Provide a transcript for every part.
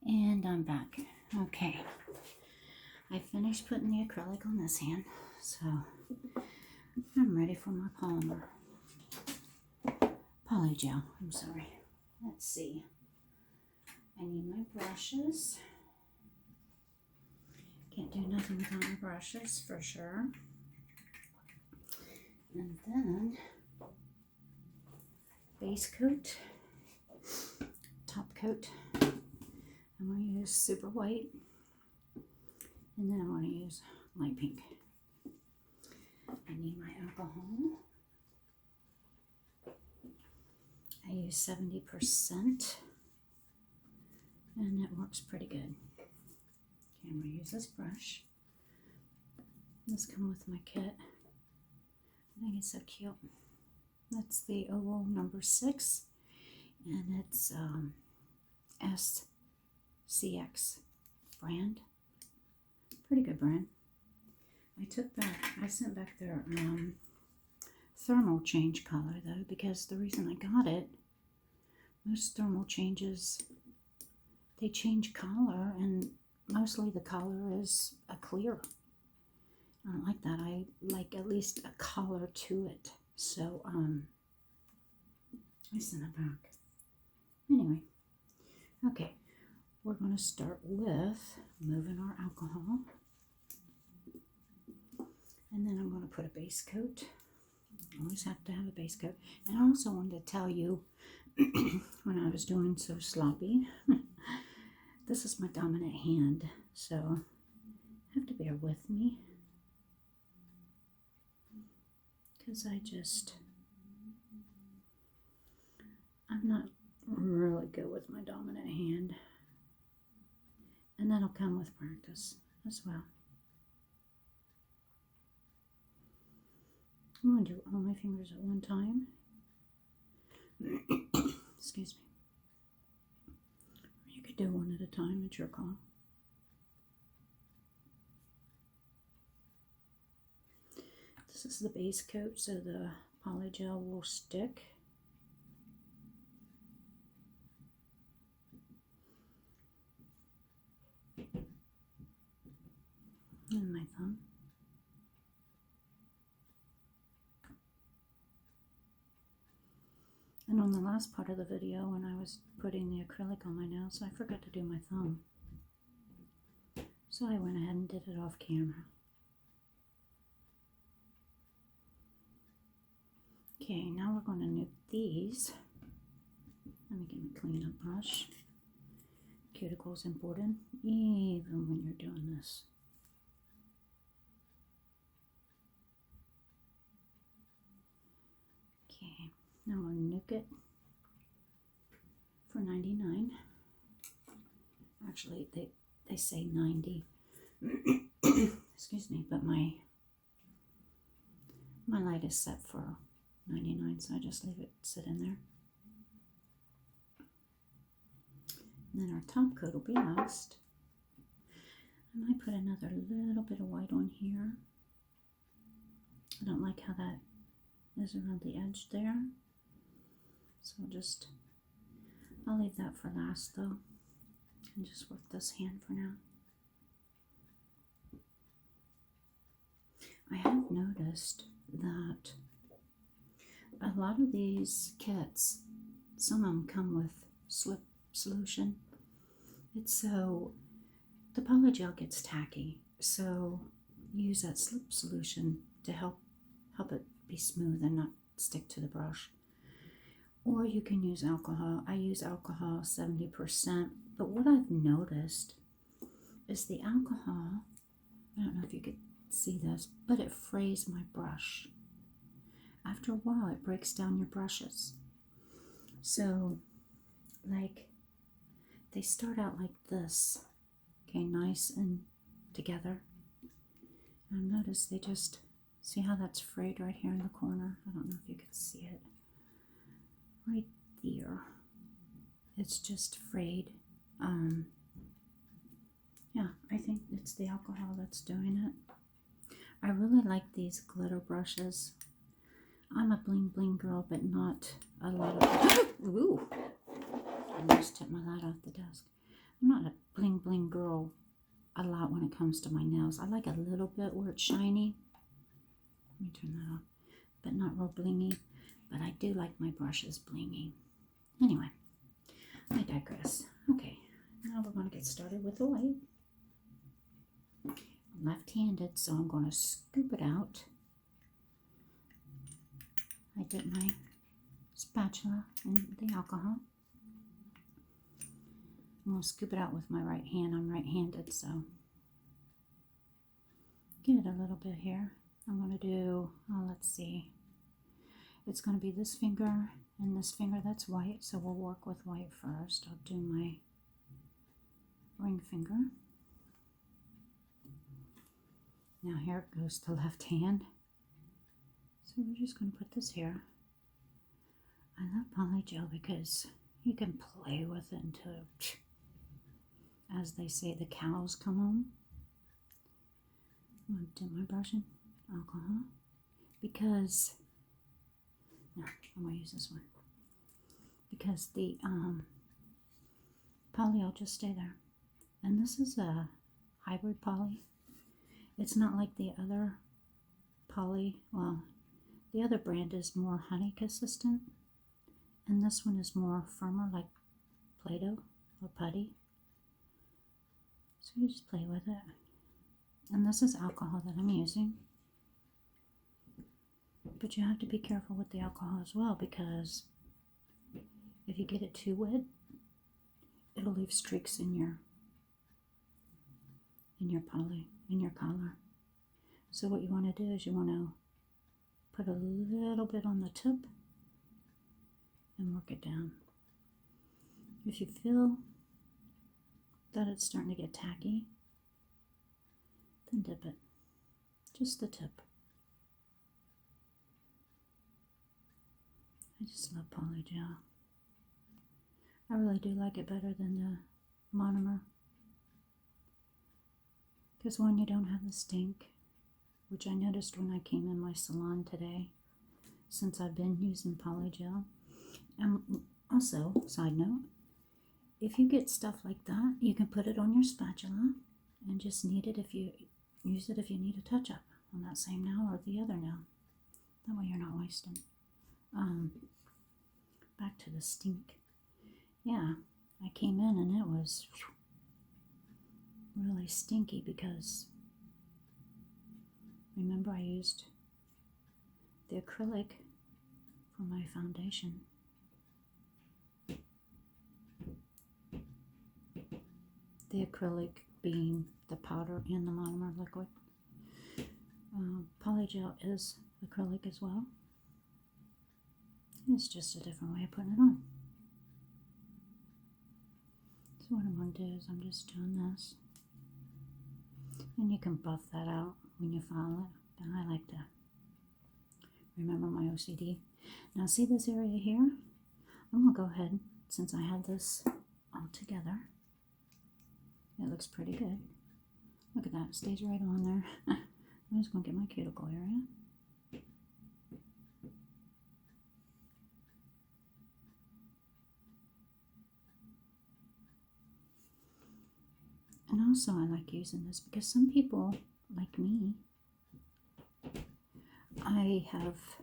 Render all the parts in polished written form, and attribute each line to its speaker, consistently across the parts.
Speaker 1: And I'm back. Okay. I finished putting the acrylic on this hand, so I'm ready for my PolyGel. I'm sorry. Let's see. I need my brushes. Can't do nothing without my brushes for sure. And then base coat, top coat. I'm going to use super white, and then I'm going to use light pink. I need my alcohol. I use 70%, and it works pretty good. Okay, I'm going to use this brush. This comes with my kit. I think it's so cute. That's the oval number 6, and it's SCX brand. Pretty good brand. I sent back their thermal change color though, because the reason I got it, most thermal changes, they change color, and mostly the color is a clear. I don't like that. I like at least a color to it. So I sent it back. Anyway, okay, we're going to start with moving our alcohol. And then I'm going to put a base coat. Always have to have a base coat. And I also wanted to tell you, when I was doing so sloppy, this is my dominant hand, so you have to bear with me. Because I'm not really good with my dominant hand. And that'll come with practice as well. I'm going to do all my fingers at one time. Excuse me. Or you could do one at a time, it's your call. This is the base coat, so the PolyGel will stick. And my thumb. And on the last part of the video, when I was putting the acrylic on my nails, I forgot to do my thumb. So I went ahead and did it off camera. Okay, now we're going to nuke these. Let me get my clean up brush. Cuticle's important, even when you're doing this. Okay, now I'll nuke it for 99. Actually, they say 90. Excuse me, but my light is set for 99, so I just leave it sit in there. And then our top coat will be last. I might put another little bit of white on here. I don't like how that is around the edge there. So I'll leave that for last though. And just work this hand for now. I have noticed that a lot of these kits, some of them come with slip solution. The PolyGel gets tacky, so use that slip solution to help it be smooth and not stick to the brush. Or you can use alcohol. I use alcohol 70%, but what I've noticed is the alcohol, I don't know if you could see this, but it frays my brush. After a while, it breaks down your brushes. So, like, they start out like this, okay, nice and together. And I've noticed they just, see how that's frayed right here in the corner? I don't know if you could see it. Right there. It's just frayed. Yeah, I think it's the alcohol that's doing it. I really like these glitter brushes. I'm a bling bling girl, but not a lot of... Ooh! I almost tipped my light off the desk. I'm not a bling bling girl a lot when it comes to my nails. I like a little bit where it's shiny. Let me turn that off. But not real blingy. But I do like my brushes blingy. Anyway, I digress. Okay, now we're going to get started with the white. I'm left-handed, so I'm going to scoop it out. I dip my spatula in the alcohol. I'm going to scoop it out with my right hand. I'm right-handed, so give it a little bit here. I'm going to do, let's see. It's going to be this finger and this finger that's white, so we'll work with white first. I'll do my ring finger. Now here it goes to left hand. So we're just going to put this here. I love PolyGel because you can play with it until, as they say, the cows come home. I'm going to dip my brush in alcohol because, no, I'm going to use this one. Because the poly will just stay there. And this is a hybrid poly. It's not like the other poly, well, the other brand is more honey consistent, and this one is more firmer, like Play-Doh or putty. So you just play with it. And this is alcohol that I'm using. But you have to be careful with the alcohol as well, because if you get it too wet, it'll leave streaks in your poly, in your collar. So what you want to do is you want to put a little bit on the tip and work it down. If you feel that it's starting to get tacky, then dip it. Just the tip. I just love PolyGel. I really do like it better than the monomer. Because one, you don't have the stink, which I noticed when I came in my salon today, since I've been using PolyGel. And also, side note, if you get stuff like that, you can put it on your spatula and just knead it if you use it if you need a touch-up on that same nail or the other nail. That way you're not wasting. Back to the stink. Yeah, I came in and it was really stinky because remember I used the acrylic for my foundation. The acrylic being the powder and the monomer liquid. PolyGel is acrylic as well. It's just a different way of putting it on. So what I'm going to do is I'm just doing this. And you can buff that out when you file it. But I like to remember my OCD. Now see this area here? I'm going to go ahead, since I have this all together. It looks pretty good. Look at that, it stays right on there. I'm just going to get my cuticle area. And also I like using this because some people, like me, I have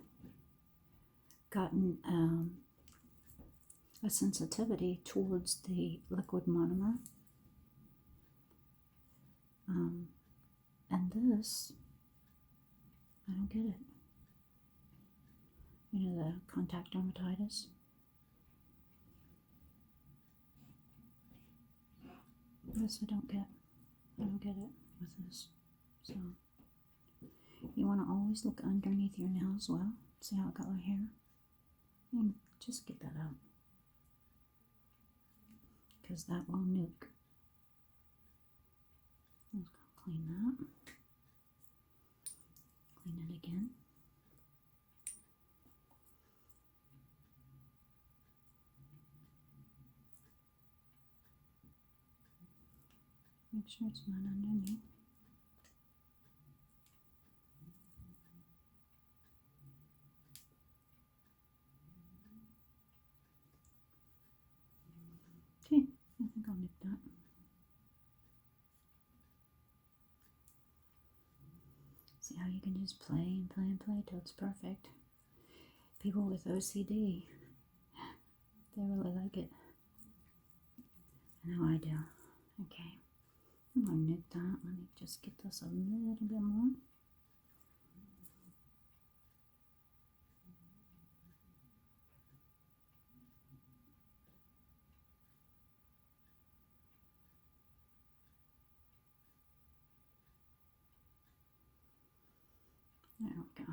Speaker 1: gotten a sensitivity towards the liquid monomer. And this, I don't get it. You know, the contact dermatitis. This I don't get. I don't get it with this. So you want to always look underneath your nail as well. See how it got right here? And just get that out, because that will nuke. Let's go clean that. Clean it again. Make sure it's not underneath. Okay, I think I'll nip that. how you can just play and play and play till it's perfect. People with OCD, they really like it. I know I do. Okay, I'm gonna nuke that. Let me just get this a little bit more. There we go.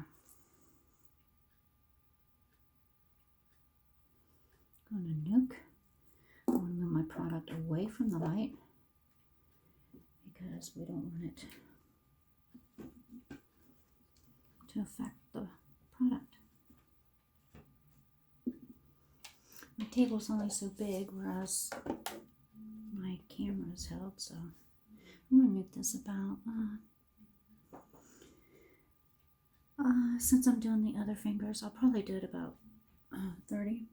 Speaker 1: Going to nuke. I want to move my product away from the light because we don't want it to affect the product. My table's only so big, whereas my camera is held, so I'm going to nuke this about, since I'm doing the other fingers, I'll probably do it about 30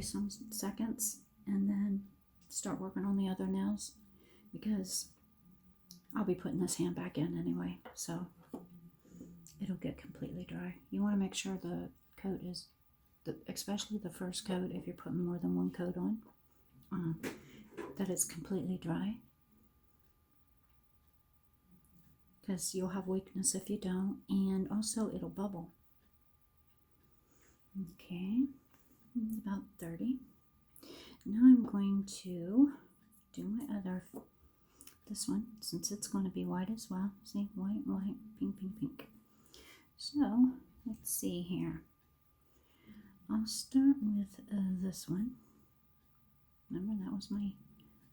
Speaker 1: some seconds, and then start working on the other nails, because I'll be putting this hand back in anyway, so it'll get completely dry. You want to make sure the coat is, especially the first coat, if you're putting more than one coat on, that it's completely dry, because you'll have weakness if you don't, and also it'll bubble. Okay, about 30. Now I'm going to do my other, this one, since it's going to be white as well. See, white, white, pink, pink, pink. So let's see here. I'll start with this one. Remember, that was my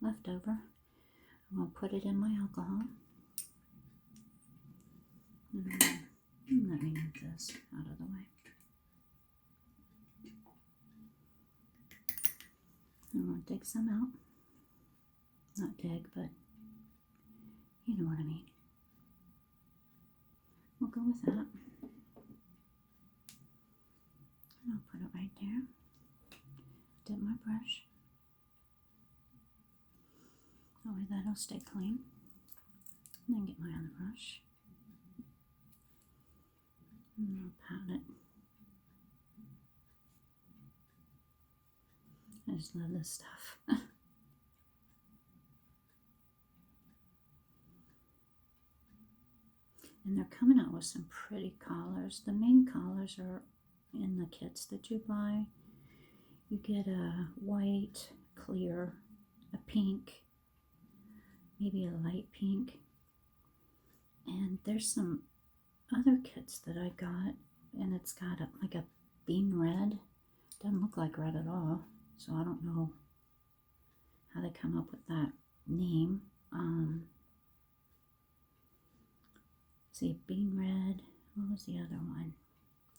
Speaker 1: leftover. I'm going to put it in my alcohol. Let me move this out of the way. I'm going to dig some out. Not dig, but you know what I mean. We'll go with that. And I'll put it right there. Dip my brush. That way that'll stay clean. And then get my other brush. And I'll pat it. I just love this stuff. And they're coming out with some pretty colors. The main colors are in the kits that you buy. You get a white, clear, a pink, maybe a light pink. And there's some other kits that I got, and it's got like a bean red. Doesn't look like red at all, so I don't know how they come up with that name. See, bean red. What was the other one?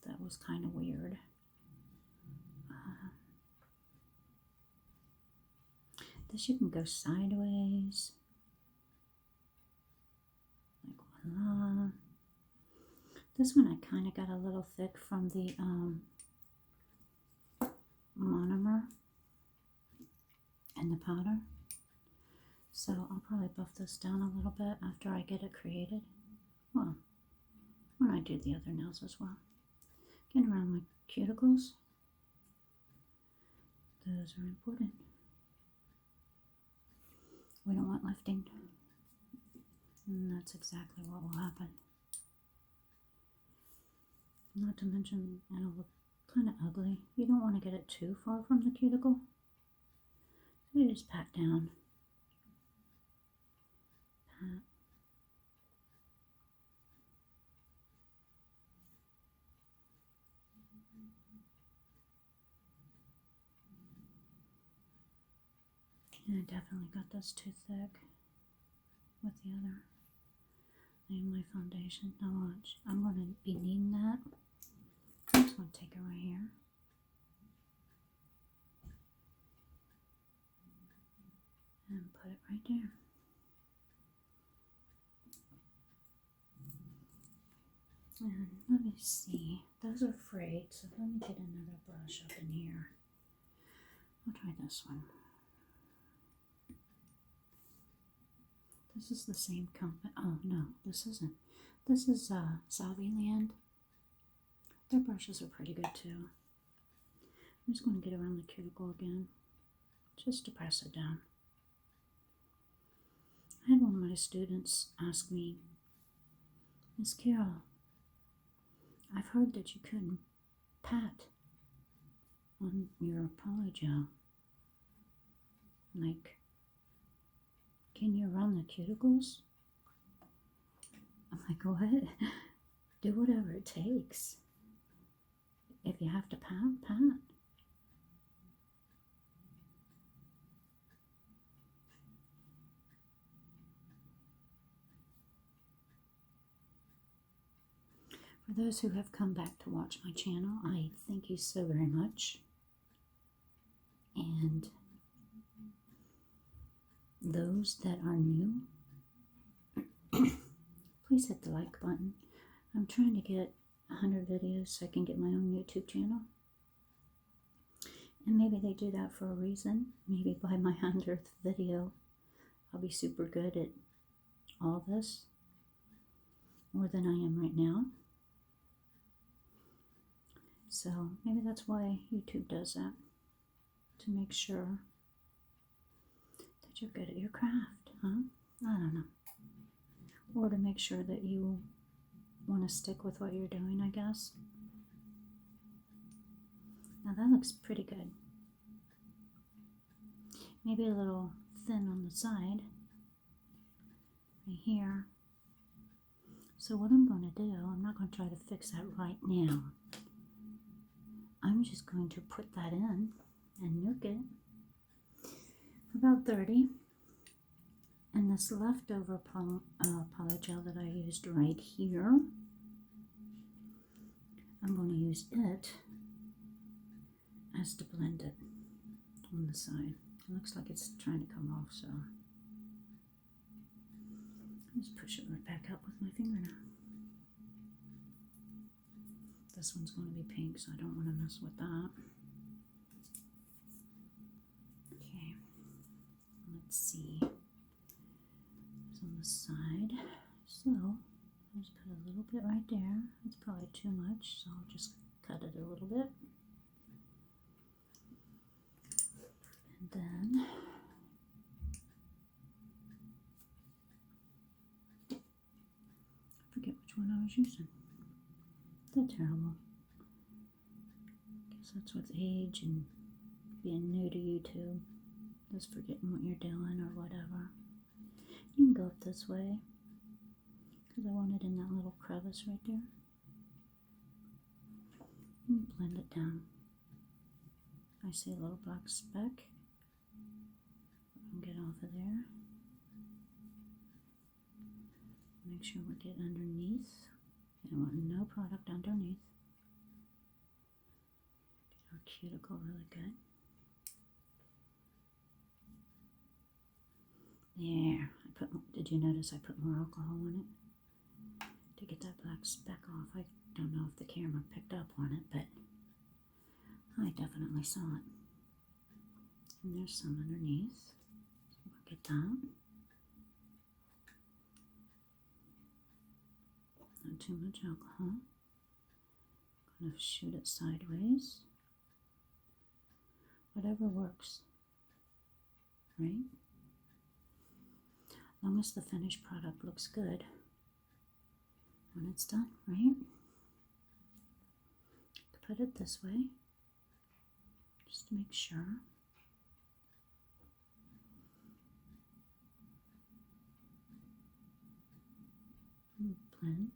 Speaker 1: That was kind of weird. This you can go sideways. Like voila. This one I kind of got a little thick from the monomer and the powder. So I'll probably buff this down a little bit after I get it created. Well, when I do the other nails as well. Getting around my cuticles. Those are important. We don't want lifting. And that's exactly what will happen. Not to mention, it'll look kind of ugly. You don't want to get it too far from the cuticle. So you just pat down. Pat. And I definitely got this too thick with the other thing, my foundation. Now watch, I'm going to be needing that. I'm just going to take it right here. And put it right there. And let me see, those are frayed, so let me get another brush up in here. I'll try this one. This is the same company. Oh no, this isn't. This is Salvyland. Their brushes are pretty good too. I'm just going to get around the cuticle again, just to press it down. I had one of my students ask me, Miss Carol, I've heard that you couldn't pat on your PolyGel. Like, can you run the cuticles? I'm like, what? Do whatever it takes. If you have to pat, pat. For those who have come back to watch my channel, I thank you so very much. And those that are new, please hit the like button. I'm trying to get 100 videos so I can get my own YouTube channel. And maybe they do that for a reason. Maybe by my 100th video, I'll be super good at all this. More than I am right now. So maybe that's why YouTube does that. To make sure that you're good at your craft, huh? I don't know. Or to make sure that you want to stick with what you're doing, I guess. Now that looks pretty good. Maybe a little thin on the side, right here. So what I'm going to do, I'm not going to try to fix that right now. I'm just going to put that in and nuke it for about 30. And this leftover PolyGel that I used right here, I'm going to use it as to blend it on the side. It looks like it's trying to come off, so I'll just push it right back up with my finger now. This one's going to be pink, so I don't want to mess with that. Okay, let's see. It's on the side, so I'll just put a little bit right there. It's probably too much, so I'll just cut it a little bit. And then I forget which one I was using. They're terrible. Guess that's with age and being new to YouTube. Just forgetting what you're doing or whatever. You can go up this way because I want it in that little crevice right there. And blend it down. I see a little black speck. I'll get off of there. Make sure we get underneath. I want no product underneath. Get our cuticle really good. There. Did you notice I put more alcohol on it? To get that black speck off. I don't know if the camera picked up on it, but I definitely saw it. And there's some underneath. So we'll get that. Not too much alcohol. Kind of shoot it sideways. Whatever works, right? As long as the finished product looks good when it's done, right? Put it this way, just to make sure. And blend.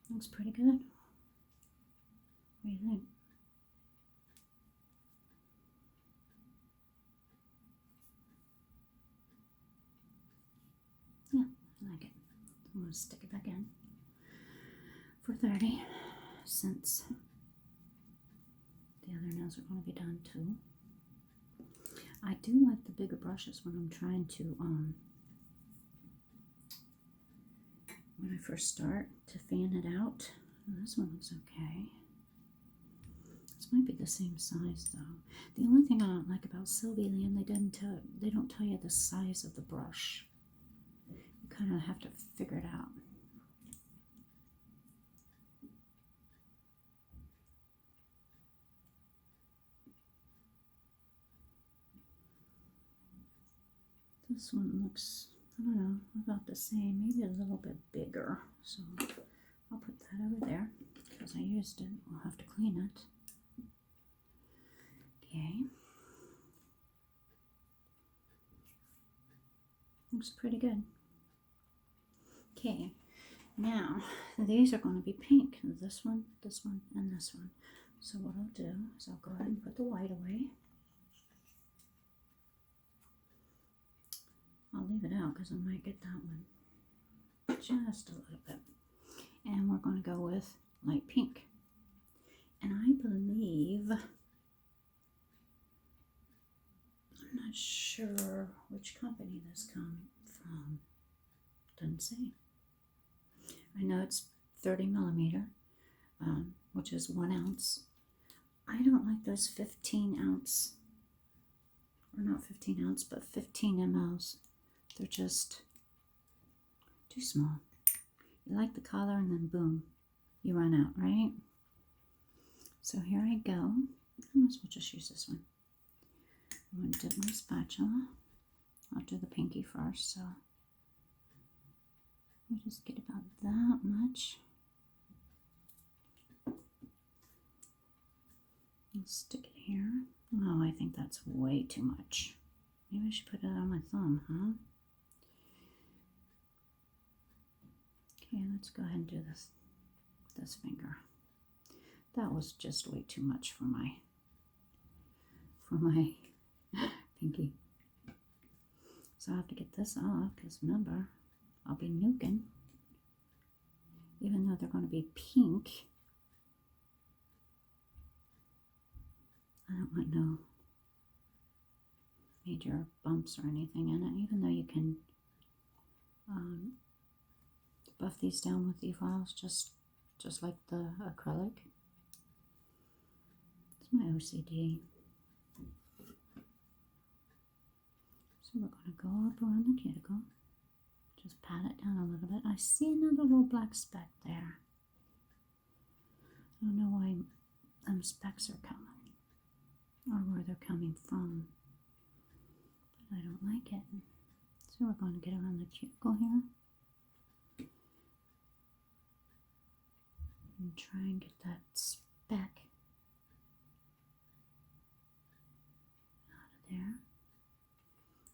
Speaker 1: Looks pretty good. What do you think? Yeah, I like it. I'm going to stick it back in for 30 since the other nails are going to be done too. I do like the bigger brushes when I'm trying to, when I first start to fan it out. This one looks okay. This might be the same size though. The only thing I don't like about Sylvie Land, they don't tell you the size of the brush. You kind of have to figure it out. This one looks, I don't know, about the same, maybe a little bit bigger. So I'll put that over there because I used it. I'll have to clean it. Okay. Looks pretty good. Okay, now these are going to be pink. This one, and this one. So what I'll do is I'll go ahead and put the white away. I'll leave it out because I might get that one just a little bit. And we're going to go with light pink. And I believe, I'm not sure which company this comes from. Doesn't say. I know it's 30 millimeter, which is 1 ounce. I don't like those 15 ounce, or not 15 ounce, but 15 mLs. They're just too small. You like the color and then boom, you run out, right? So here I go. I might as well just use this one. I'm going to dip my spatula. I'll do the pinky first, so I'll just get about that much. I'll stick it here. Oh, I think that's way too much. Maybe I should put it on my thumb, huh? Okay, let's go ahead and do this finger. That was just way too much for my pinky. So I have to get this off because remember, I'll be nuking. Even though they're going to be pink, I don't want no major bumps or anything in it, even though you can buff these down with e-files just like the acrylic. It's my OCD. So we're going to go up around the cuticle. Just pat it down a little bit. I see another little black speck there. I don't know why specks are coming or where they're coming from, but I don't like it. So we're going to get around the cuticle here and try and get that speck out of there.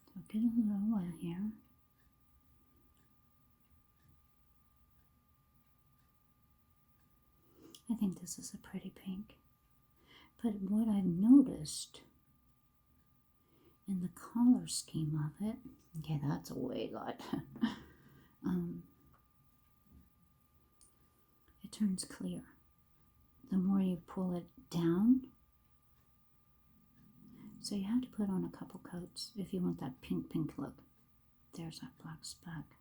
Speaker 1: So get a little wet here. I think this is a pretty pink. But what I've noticed in the color scheme of it, okay, that's a way lot. It turns clear. The more you pull it down, so you have to put on a couple coats if you want that pink look. There's that black speck.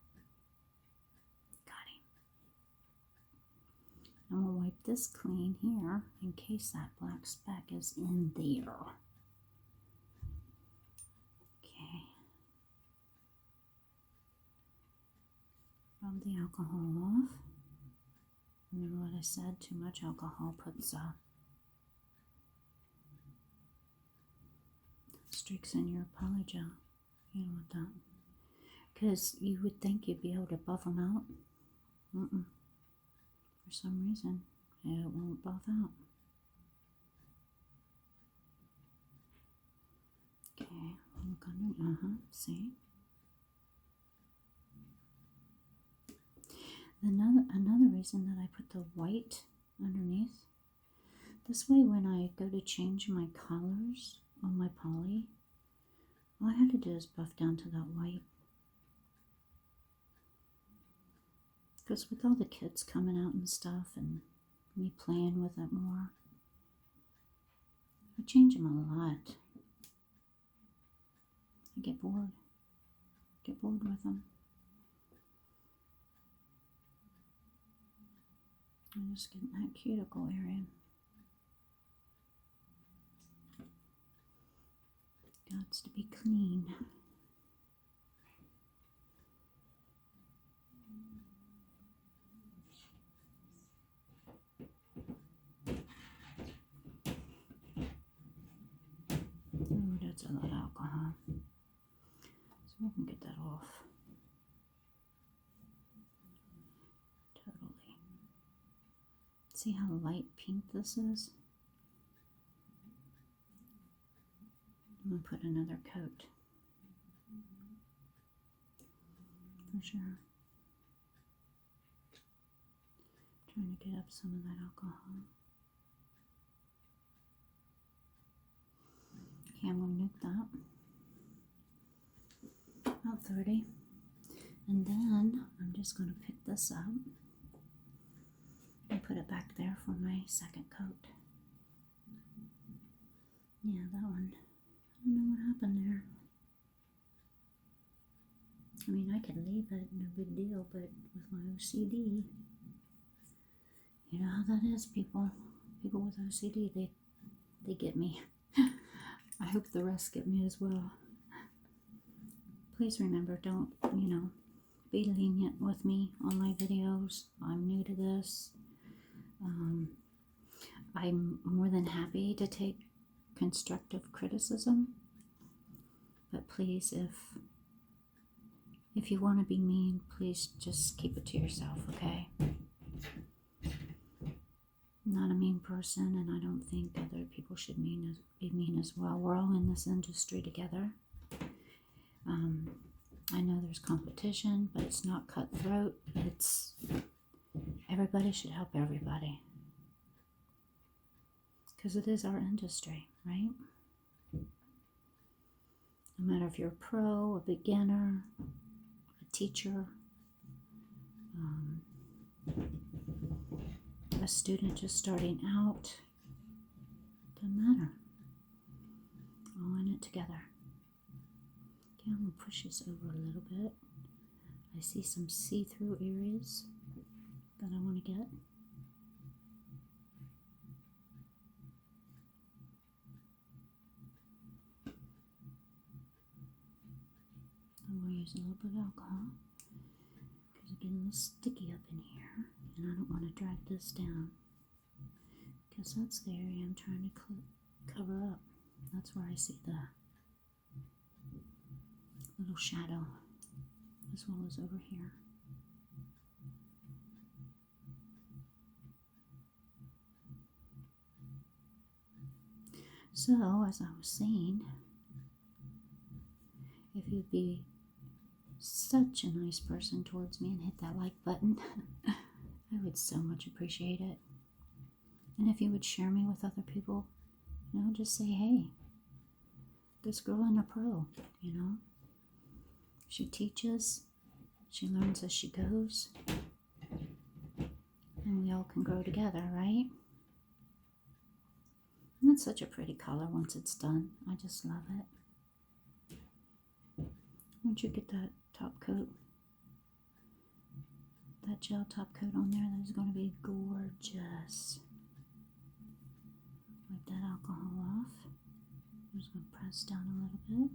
Speaker 1: Got him. I'm going to wipe this clean here in case that black speck is in there. Okay. Rub the alcohol off. Remember what I said, too much alcohol puts streaks in your PolyGel. You don't want that. Because you would think you'd be able to buff them out. For some reason, it won't buff out. Okay, look under, see? Another reason that I put the white underneath, this way when I go to change my colors on my poly, all I have to do is buff down to that white. Because with all the kids coming out and stuff and me playing with it more, I change them a lot. I get bored with them. I'm just getting that cuticle area. Got to be clean. Oh, that's a lot of alcohol. So we can get that off. Totally. See how light pink this is? I'm going to put another coat. For sure. Trying to get up some of that alcohol. Okay, I'm going to nuke that. About 30. And then I'm just going to pick this up and put it back there for my second coat. Yeah, that one. I don't know what happened there. I mean, I could leave it, no big deal, but with my OCD, you know how that is, people. People with OCD, they get me. I hope the rest get me as well. Please remember, don't, be lenient with me on my videos. I'm new to this. I'm more than happy to take constructive criticism, but please, if you want to be mean, please just keep it to yourself, okay? I'm not a mean person, and I don't think other people should be mean as well. We're all in this industry together. I know there's competition, but it's not cutthroat. Everybody should help everybody. Because it is our industry, right? No matter if you're a pro, a beginner, a teacher, a student just starting out, doesn't matter. All in it together. Okay, I'm going to push this over a little bit. I see some see-through areas that I want to get. I'm going to use a little bit of alcohol because it's getting a little sticky up in here, and I don't want to drag this down because that's the area I'm trying to cover up. That's where I see the little shadow, as well as over here. So, as I was saying, if you'd be such a nice person towards me and hit that like button, I would so much appreciate it. And if you would share me with other people, just say, hey, this girl in a pro, she teaches, she learns as she goes, and we all can grow together, right? And it's such a pretty color once it's done. I just love it. Once you get that top coat, that gel top coat on there, that is going to be gorgeous. Wipe that alcohol off. I'm just going to press down a little bit.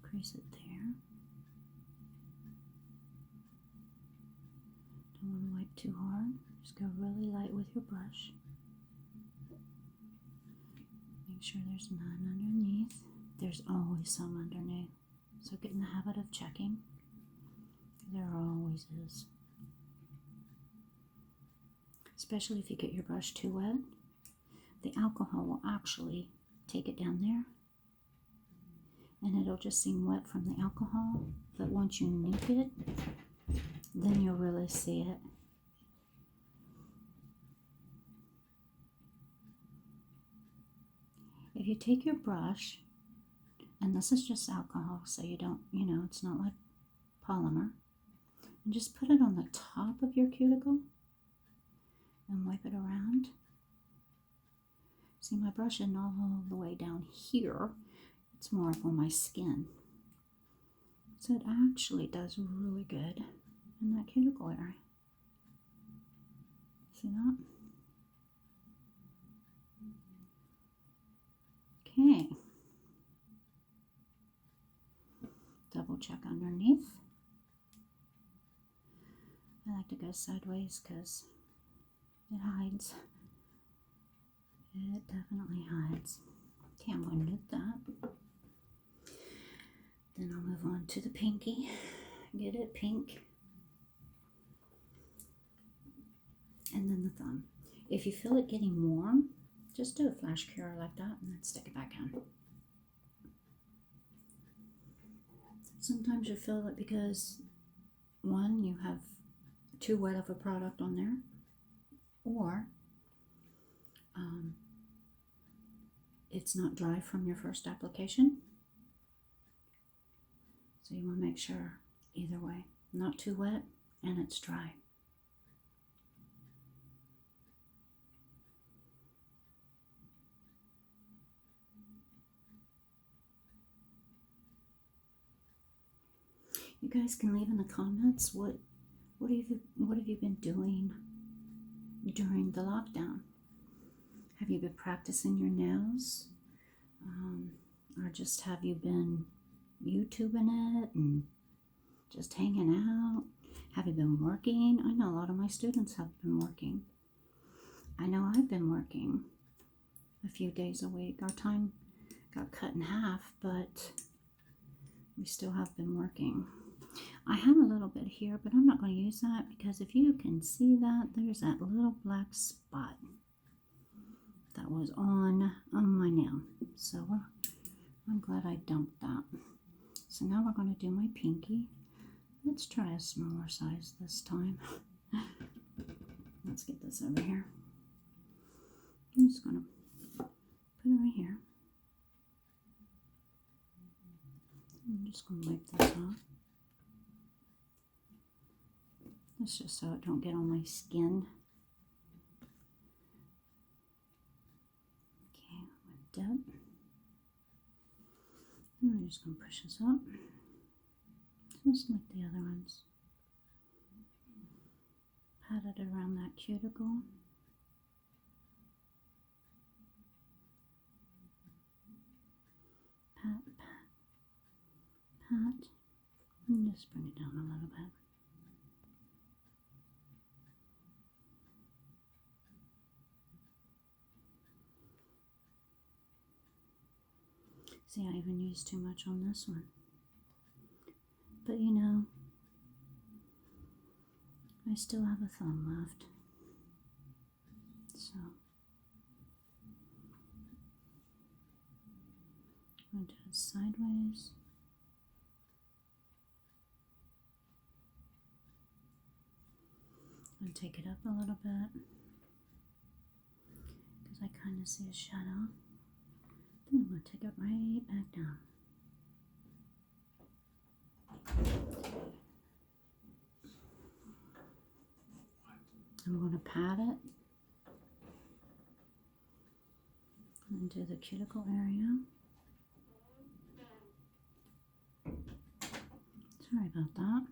Speaker 1: Crease it there. Don't want to wipe too hard. Just go really light with your brush. Make sure there's none underneath. There's always some underneath. So get in the habit of checking. There always is. Especially if you get your brush too wet. The alcohol will actually take it down there. And it'll just seem wet from the alcohol. But once you nuke it, then you'll really see it. If you take your brush, and this is just alcohol, so you don't, it's not like polymer, and just put it on the top of your cuticle and wipe it around. See, my brush isn't all the way down here. It's more up on my skin. So it actually does really good in that cuticle area. See that? Okay. double check underneath. I like to go sideways because it hides. It definitely hides. Okay, I'm going to knit that. Then I'll move on to the pinky. Get it pink. And then the thumb. If you feel it getting warm, just do a flash cure like that and then stick it back in. Sometimes you feel it because, one, you have too wet of a product on there, or it's not dry from your first application. So you want to make sure, either way, not too wet and it's dry. You guys can leave in the comments what have you been doing during the lockdown? Have you been practicing your nails? Or just have you been YouTubing it and just hanging out? Have you been working? I know a lot of my students have been working. I know I've been working a few days a week. Our time got cut in half, but we still have been working. I have a little bit here, but I'm not going to use that because if you can see that, there's that little black spot that was on my nail. So I'm glad I dumped that. So now we're going to do my pinky. Let's try a smaller size this time. Let's get this over here. I'm just going to put it right here. I'm just going to wipe this off. That's just so it don't get on my skin. Okay, wiped up. And we're just going to push this up, just like the other ones. Pat it around that cuticle. Pat, pat, pat, and just bring it down a little bit. See, I even used too much on this one. But you know, I still have a thumb left. So, I'm going to do it sideways. I'm going to take it up a little bit because I kind of see a shadow. Then I'm going to take it right back down. I'm going to pat it into the cuticle area. Sorry about that.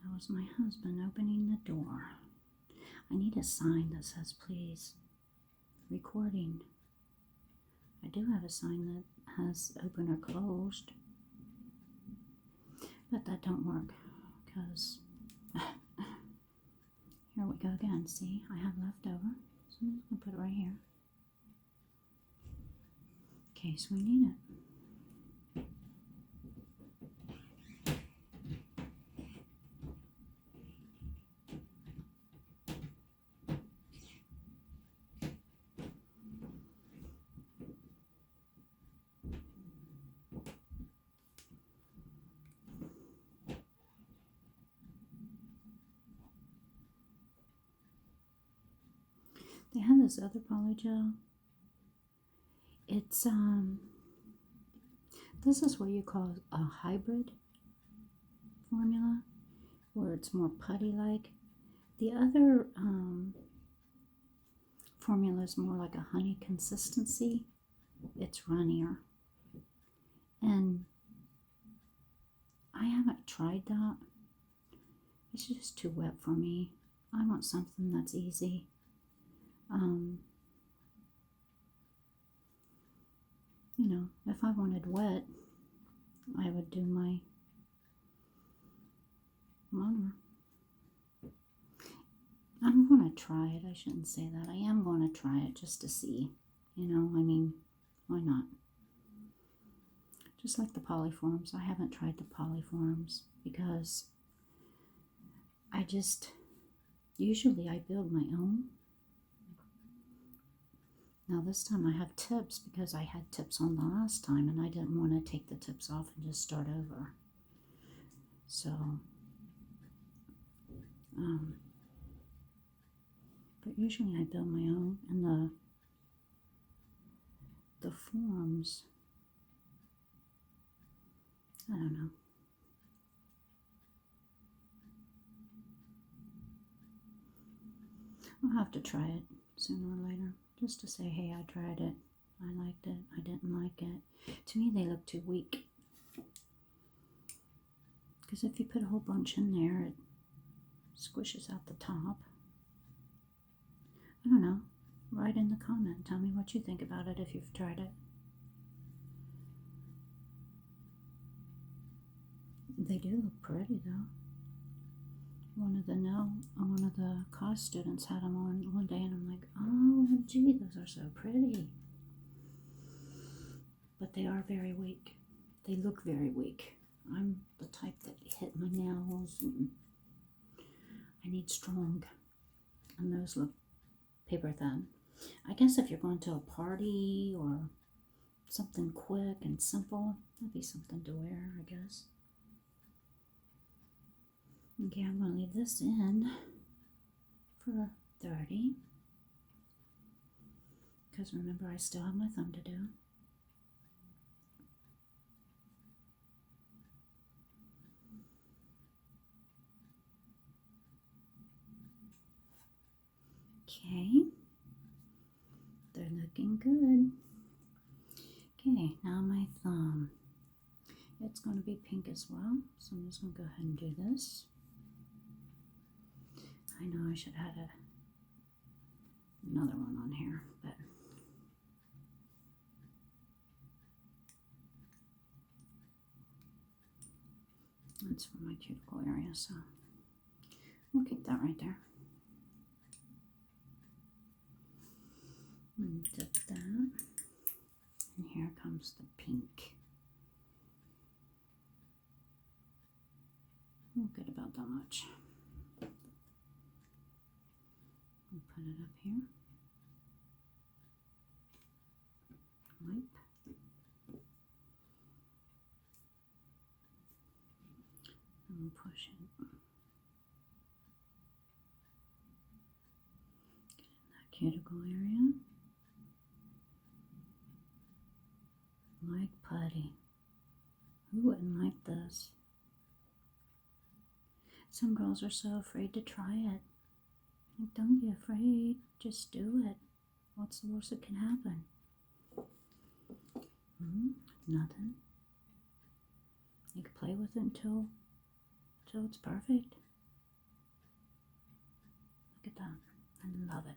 Speaker 1: That was my husband opening the door. I need a sign that says, please, recording. I do have a sign that has open or closed, but that don't work because here we go again. See, I have leftover, so I'm just going to put it right here in case we need it. They have this other PolyGel. It's this is what you call a hybrid formula, where it's more putty-like. The other formula is more like a honey consistency. It's runnier, and I haven't tried that. It's just too wet for me. I want something that's easy. You know, if I wanted wet, I would do my molar. I'm going to try it. I shouldn't say that. I am going to try it just to see. You know, I mean, why not? Just like the polyforms. I haven't tried the polyforms because usually I build my own. Now this time I have tips because I had tips on the last time and I didn't want to take the tips off and just start over. So, but usually I build my own, and the forms, I don't know. I'll have to try it sooner or later, just to say, hey, I tried it. I liked it. I didn't like it. To me, they look too weak. Because if you put a whole bunch in there, it squishes out the top. I don't know. Write in the comment. Tell me what you think about it if you've tried it. They do look pretty, though. One of the class students had them on one day, and I'm like, oh, gee, those are so pretty. But they are very weak. They look very weak. I'm the type that hit my nails, and I need strong. And those look paper thin. I guess if you're going to a party or something quick and simple, that'd be something to wear, I guess. Okay, I'm going to leave this in for 30. Because remember, I still have my thumb to do. Okay. They're looking good. Okay, now my thumb. It's going to be pink as well, so I'm just going to go ahead and do this. I know I should have had another one on here, but that's for my cuticle area, so we'll keep that right there. And dip that, and here comes the pink. Won't get about that much. We'll put it up here. Wipe. And we'll push it. Get in that cuticle area. Like putty. Who wouldn't like this? Some girls are so afraid to try it. Like, don't be afraid. Just do it. What's the worst that can happen? Nothing. You can play with it until it's perfect. Look at that. I love it.